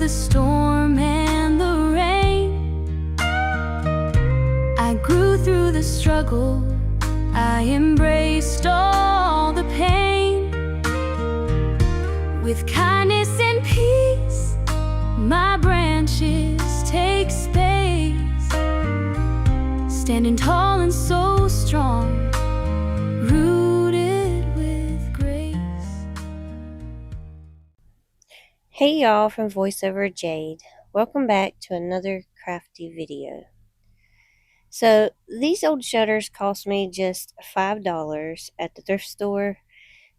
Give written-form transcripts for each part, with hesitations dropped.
storm and the rain. I grew through the struggle, I embraced all the pain. With kindness and peace, my branches take space, standing tall and so strong, rooted with grace. Hey y'all, from VoiceOver Jade. Welcome back to another crafty video. So these old shutters cost me just $5 at the thrift store.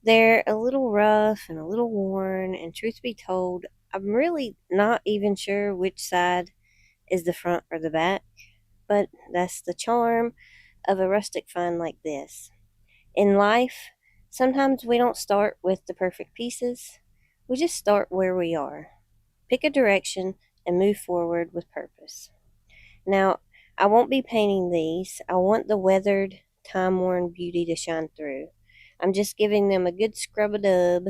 They're a little rough and a little worn, and truth be told, I'm really not even sure which side is the front or the back, but that's the charm of a rustic find like this. In life, sometimes we don't start with the perfect pieces, we just start where we are. Pick a direction and move forward with purpose. Now, I won't be painting these. I want the weathered, time-worn beauty to shine through. I'm just giving them a good scrub-a-dub,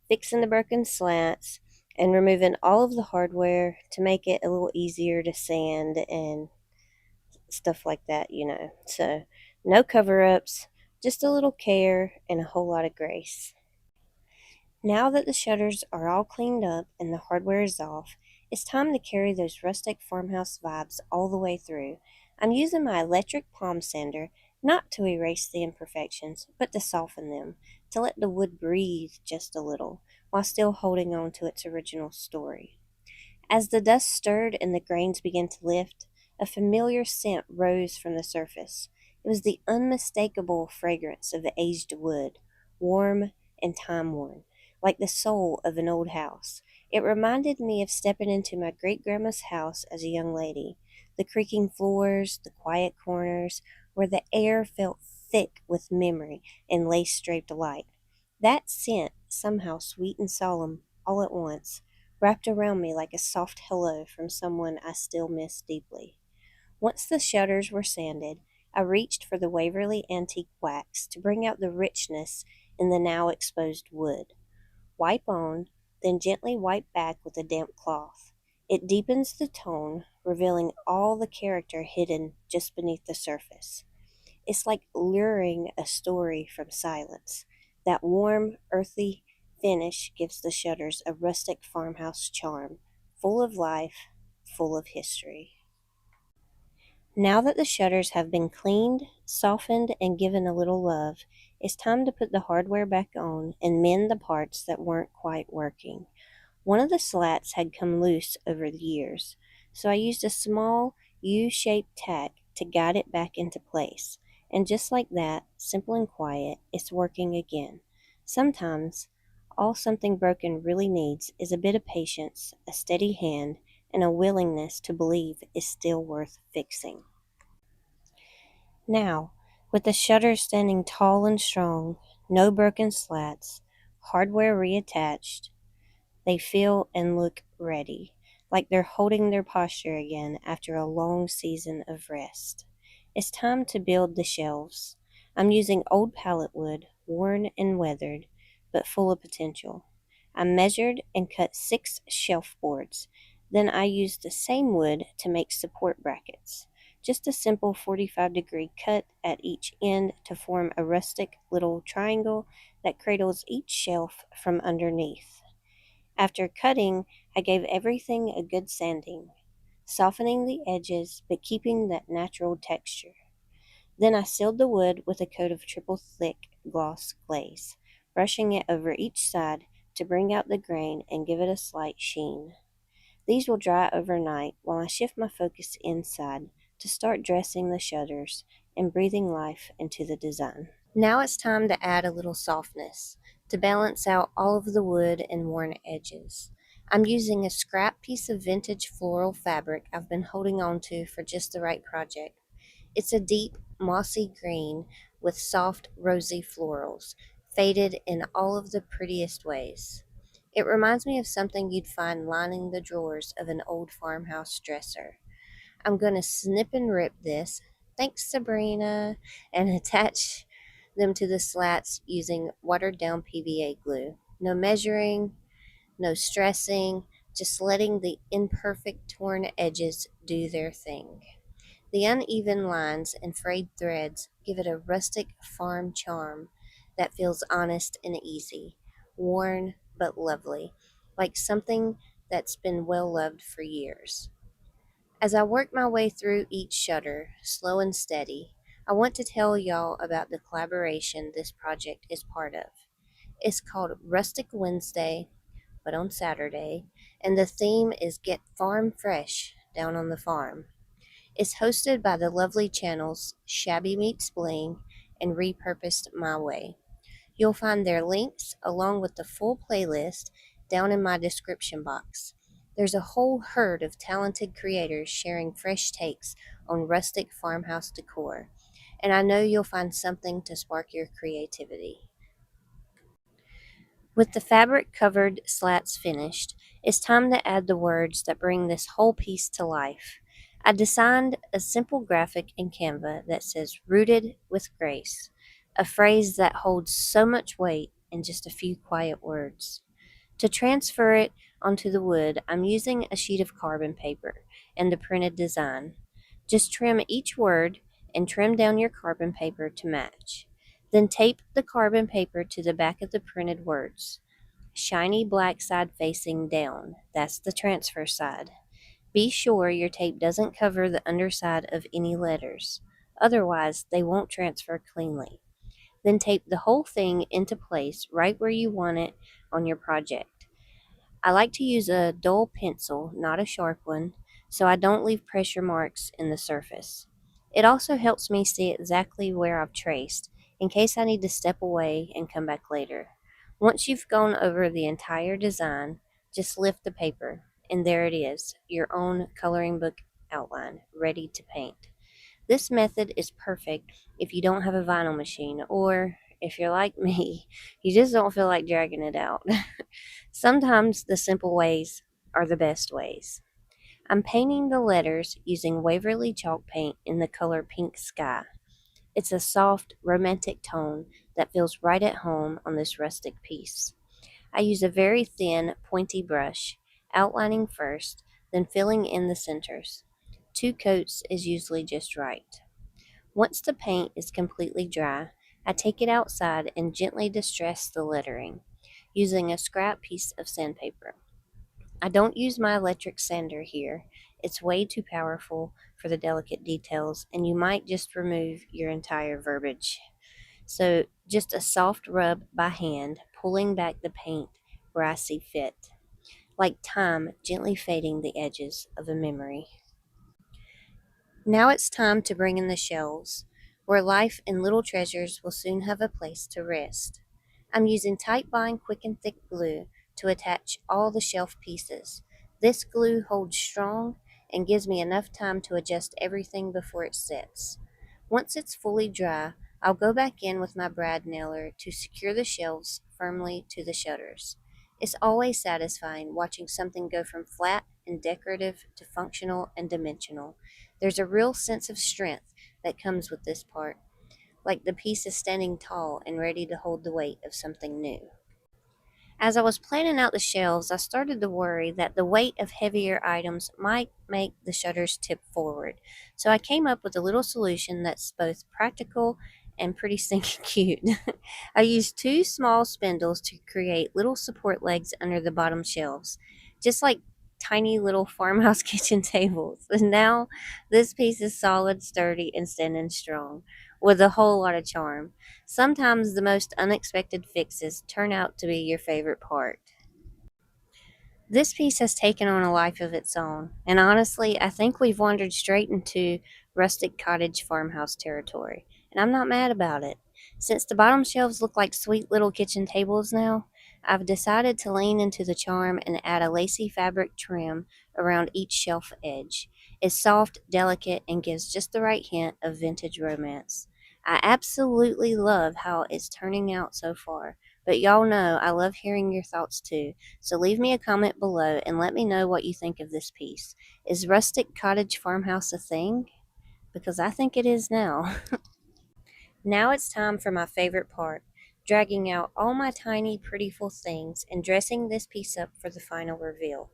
fixing the broken slats, and removing all of the hardware to make it a little easier to sand and stuff like that, So, no cover-ups, just a little care and a whole lot of grace. Now that the shutters are all cleaned up and the hardware is off, it's time to carry those rustic farmhouse vibes all the way through. I'm using my electric palm sander not to erase the imperfections, but to soften them, to let the wood breathe just a little, while still holding on to its original story. As the dust stirred and the grains began to lift, a familiar scent rose from the surface. It was the unmistakable fragrance of the aged wood, warm and time-worn, like the soul of an old house. It reminded me of stepping into my great-grandma's house as a young lady. The creaking floors, the quiet corners, where the air felt thick with memory and lace-draped light. That scent, somehow sweet and solemn, all at once, wrapped around me like a soft hello from someone I still miss deeply. Once the shutters were sanded, I reached for the Waverly antique wax to bring out the richness in the now exposed wood. Wipe on, then gently wipe back with a damp cloth. It deepens the tone, revealing all the character hidden just beneath the surface. It's like luring a story from silence. That warm, earthy finish gives the shutters a rustic farmhouse charm, full of life, full of history. Now that the shutters have been cleaned, softened, and given a little love, it's time to put the hardware back on and mend the parts that weren't quite working. One of the slats had come loose over the years, so I used a small U-shaped tack to guide it back into place. And just like that, simple and quiet, it's working again. Sometimes, all something broken really needs is a bit of patience, a steady hand, and a willingness to believe is still worth fixing. Now, with the shutters standing tall and strong, no broken slats, hardware reattached, they feel and look ready, like they're holding their posture again after a long season of rest. It's time to build the shelves. I'm using old pallet wood, worn and weathered, but full of potential. I measured and cut 6 shelf boards. Then I used the same wood to make support brackets. Just a simple 45-degree cut at each end to form a rustic little triangle that cradles each shelf from underneath. After cutting, I gave everything a good sanding, softening the edges but keeping that natural texture. Then I sealed the wood with a coat of triple thick gloss glaze, brushing it over each side to bring out the grain and give it a slight sheen. These will dry overnight while I shift my focus inside to start dressing the shutters and breathing life into the design. Now it's time to add a little softness to balance out all of the wood and worn edges. I'm using a scrap piece of vintage floral fabric I've been holding on to for just the right project. It's a deep, mossy green with soft, rosy florals, faded in all of the prettiest ways. It reminds me of something you'd find lining the drawers of an old farmhouse dresser. I'm going to snip and rip this, thanks Sabrina, and attach them to the slats using watered down PVA glue. No measuring, no stressing, just letting the imperfect torn edges do their thing. The uneven lines and frayed threads give it a rustic farm charm that feels honest and easy, worn but lovely, like something that's been well loved for years. As I work my way through each shutter, slow and steady, I want to tell y'all about the collaboration this project is part of. It's called Rustic Wednesday, but on Saturday, and the theme is Get Farm Fresh Down on the Farm. It's hosted by the lovely channels Shabby Meets Bling and Repurposed My Way. You'll find their links along with the full playlist down in my description box. There's a whole herd of talented creators sharing fresh takes on rustic farmhouse decor, and I know you'll find something to spark your creativity. With the fabric covered slats finished, it's time to add the words that bring this whole piece to life. I designed a simple graphic in Canva that says rooted with grace, a phrase that holds so much weight in just a few quiet words. To transfer it onto the wood, I'm using a sheet of carbon paper and the printed design. Just trim each word and trim down your carbon paper to match. Then tape the carbon paper to the back of the printed words. Shiny black side facing down. That's the transfer side. Be sure your tape doesn't cover the underside of any letters. Otherwise, they won't transfer cleanly. Then tape the whole thing into place right where you want it on your project. I like to use a dull pencil, not a sharp one, so I don't leave pressure marks in the surface. It also helps me see exactly where I've traced, in case I need to step away and come back later. Once you've gone over the entire design, just lift the paper, and there it is, your own coloring book outline, ready to paint. This method is perfect if you don't have a vinyl machine, or if you're like me, you just don't feel like dragging it out. Sometimes the simple ways are the best ways. I'm painting the letters using Waverly chalk paint in the color Pink Sky. It's a soft, romantic tone that feels right at home on this rustic piece. I use a very thin, pointy brush, outlining first, then filling in the centers. 2 coats is usually just right. Once the paint is completely dry, I take it outside and gently distress the lettering, using a scrap piece of sandpaper. I don't use my electric sander here. It's way too powerful for the delicate details, and you might just remove your entire verbiage. So, just a soft rub by hand, pulling back the paint where I see fit, like time gently fading the edges of a memory. Now it's time to bring in the shelves, where life and little treasures will soon have a place to rest. I'm using tight bind quick and thick glue to attach all the shelf pieces. This glue holds strong and gives me enough time to adjust everything before it sets. Once it's fully dry, I'll go back in with my brad nailer to secure the shelves firmly to the shutters. It's always satisfying watching something go from flat and decorative to functional and dimensional. There's a real sense of strength that comes with this part, like the piece is standing tall and ready to hold the weight of something new. As I was planning out the shelves, I started to worry that the weight of heavier items might make the shutters tip forward. So I came up with a little solution that's both practical and pretty stinking cute. I used 2 small spindles to create little support legs under the bottom shelves, just like tiny little farmhouse kitchen tables. And now this piece is solid, sturdy, and standing strong with a whole lot of charm. Sometimes the most unexpected fixes turn out to be your favorite part. This piece has taken on a life of its own, and honestly, I think we've wandered straight into rustic cottage farmhouse territory, and I'm not mad about it. Since the bottom shelves look like sweet little kitchen tables now, I've decided to lean into the charm and add a lacy fabric trim around each shelf edge. It's soft, delicate, and gives just the right hint of vintage romance. I absolutely love how it's turning out so far, but y'all know I love hearing your thoughts too. So leave me a comment below and let me know what you think of this piece. Is rustic cottage farmhouse a thing? Because I think it is now. Now it's time for my favorite part, dragging out all my tiny prettyful things and dressing this piece up for the final reveal.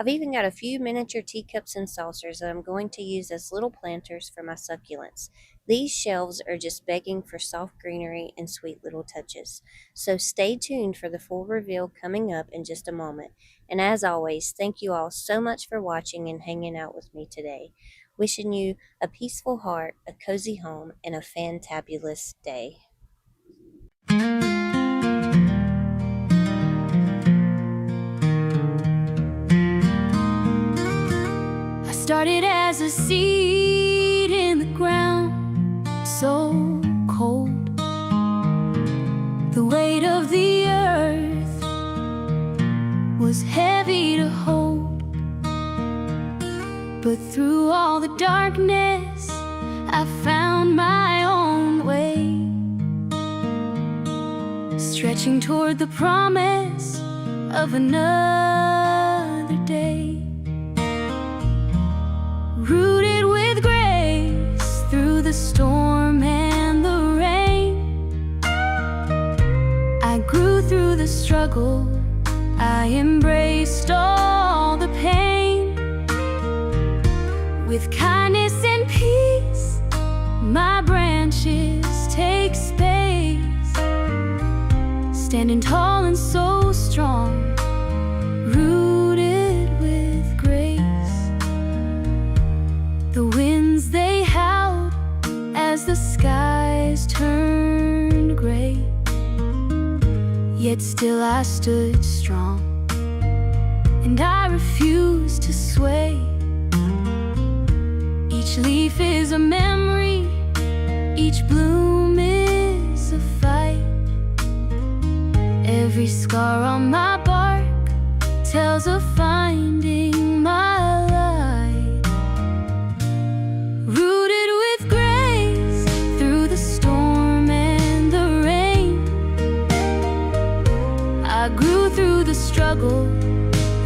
I've even got a few miniature teacups and saucers that I'm going to use as little planters for my succulents. These shelves are just begging for soft greenery and sweet little touches. So stay tuned for the full reveal coming up in just a moment. And as always, thank you all so much for watching and hanging out with me today. Wishing you a peaceful heart, a cozy home, and a fantabulous day. I started as a seed in the ground, so cold. The weight of the earth was heavy to hold. But through all the darkness, I found my own way, stretching toward the promise of another day. Rooted with grace through the storm and the rain, I grew through the struggle, I embraced all the pain. With kindness and peace, my branches take space, standing tall and so strong, rooted with grace. The winds they howled as the skies turned gray, yet still I stood strong, and I refused to sway. Each leaf is a memory, each bloom is a fight. Every scar on my bark tells of finding my light. Rooted with grace through the storm and the rain, I grew through the struggle,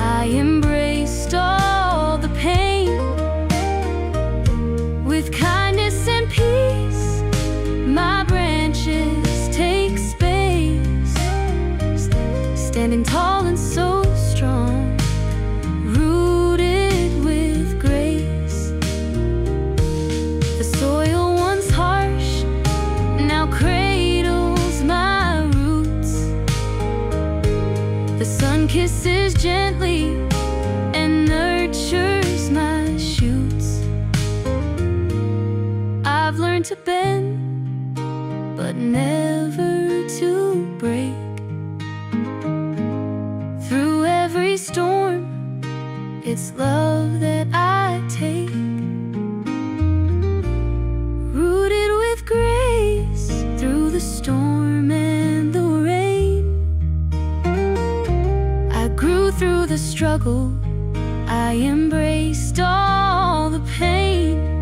I embraced all the pain. With kindness and peace, my branches take space, standing tall and so strong, rooted with grace. The soil once harsh now cradles my roots. The sun kisses gently and nurtures my shoots. I've learned to bend, but never to break. Through every storm, it's love that I take. Rooted with grace through the storm and the rain, I grew through the struggle, I embraced all the pain.